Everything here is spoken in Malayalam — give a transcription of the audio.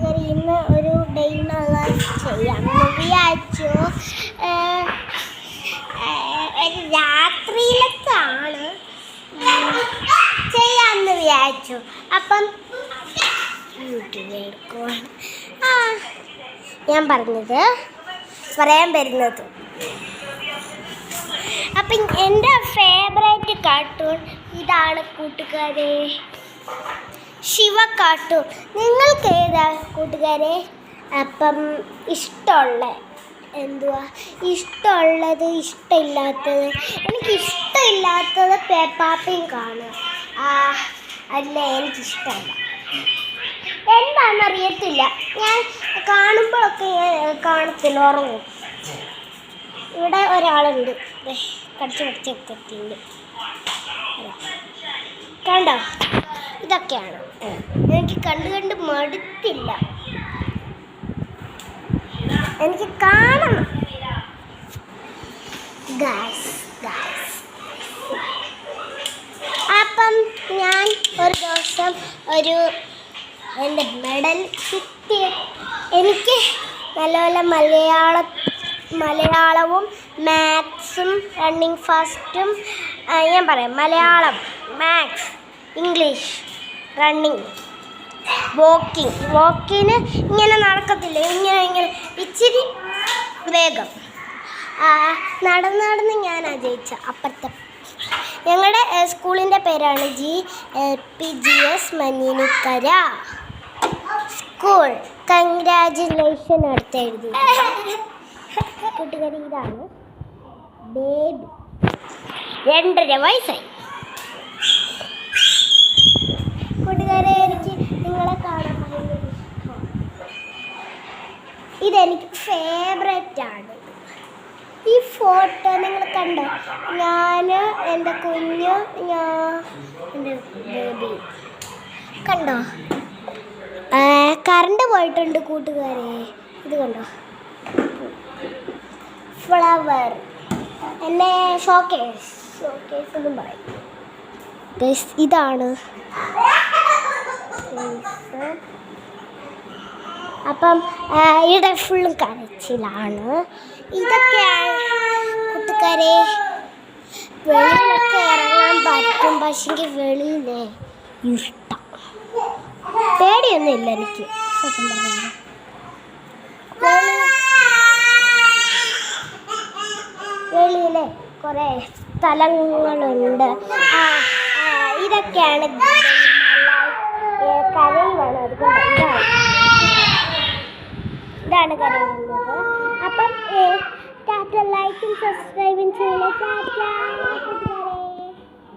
കൂട്ടുകാരി ഇന്ന് ഒരു ഡേ എന്നുള്ള ചെയ്യാമെന്ന് വിചാരിച്ചു. ഒരു രാത്രിയിലത്താണ് ചെയ്യാമെന്ന് വിചാരിച്ചു. അപ്പം ഞാൻ പറയാൻ വരുന്നത് അപ്പം എൻ്റെ ഫേവറേറ്റ് കാർട്ടൂൺ ഇതാണ് കൂട്ടുകാരെ, ശിവ കാർട്ടൂൺ. നിങ്ങൾക്ക് ഏതാ കൂട്ടുകാരെ അപ്പം ഇഷ്ടമുള്ളത് ഇഷ്ടമില്ലാത്തത്? എനിക്കിഷ്ടമില്ലാത്തത് പേപ്പാപ്പയും കാണുക. അല്ല, എനിക്കിഷ്ടമല്ല. എന്താണെന്നറിയത്തില്ല, ഞാൻ കാണുമ്പോഴൊക്കെ കാണത്തില്ല, ഉറങ്ങും. ഇവിടെ ഒരാളുണ്ട്, കടിച്ചൊക്കെ എത്തിണ്ട്. കണ്ടോ? ഇതൊക്കെയാണ് എനിക്ക് കണ്ട് മടുത്തില്ല, എനിക്ക് കാണണം. അപ്പം ഞാൻ ഒരു ദിവസം എൻ്റെ മെഡൽ കിട്ടി. എനിക്ക് നല്ല മലയാളവും മാത്സും റണ്ണിങ് ഫാസ്റ്റും ഞാൻ പറയാം. മലയാളം, മാത്സ്, ഇംഗ്ലീഷ്, റണ്ണിങ്, വോക്കിന് ഇങ്ങനെ നടക്കത്തില്ല, ഇങ്ങനെ ഇച്ചിരി വേഗം നടന്ന് ഞാനാ ജയിച്ച. അപ്പുറത്തെ ഞങ്ങളുടെ സ്കൂളിൻ്റെ പേരാണ് GLPGS മഞ്ഞിനിക്കര സ്കൂൾ. കൺഗ്രാജുലേഷൻ അടുത്ത് എഴുതി. കൂട്ടുകാരി, ഇതാണ് ബേബി, 2.5 വയസ്സായി. കൂട്ടുകാരെ, എനിക്ക് നിങ്ങളെ കാണാൻ ഭയങ്കര ഇഷ്ടമാണ്. ഇതെനിക്ക് ഫേവറേറ്റാണ്. ഈ ഫോട്ടോ നിങ്ങൾ കണ്ടോ? ഞാൻ, എൻ്റെ കുഞ്ഞ്, എൻ്റെ ബേബി. കണ്ടോ? കറണ്ട് പോയിട്ടുണ്ട് കൂട്ടുകാരെ. ഇത് കണ്ടോ? ഫ്ലവർ, എൻ്റെ ഷോക്കേസ് എന്നും പറയും. ഇതാണ് അപ്പം ഇവിടെ ഫുള്ളും കരച്ചിലാണ്. ഇതൊക്കെയാണ് കൂട്ടുകാരെ. വെളിയിലൊക്കെ ഇറങ്ങാൻ പറ്റും, പക്ഷെങ്കിൽ വെളിയിലെ ഇഷ്ടം. പേടിയൊന്നുമില്ല എനിക്ക്, സത്യം പറയാം. വെളിയിലെ കുറേ സ്ഥലങ്ങളുണ്ട്. ഇതൊക്കെയാണ് കരയിലാണ്. അതുകൊണ്ട് ഇതാണ് കരയുന്നത്. അപ്പം ലൈക്കും സബ്സ്ക്രൈബും ചെയ്യണം.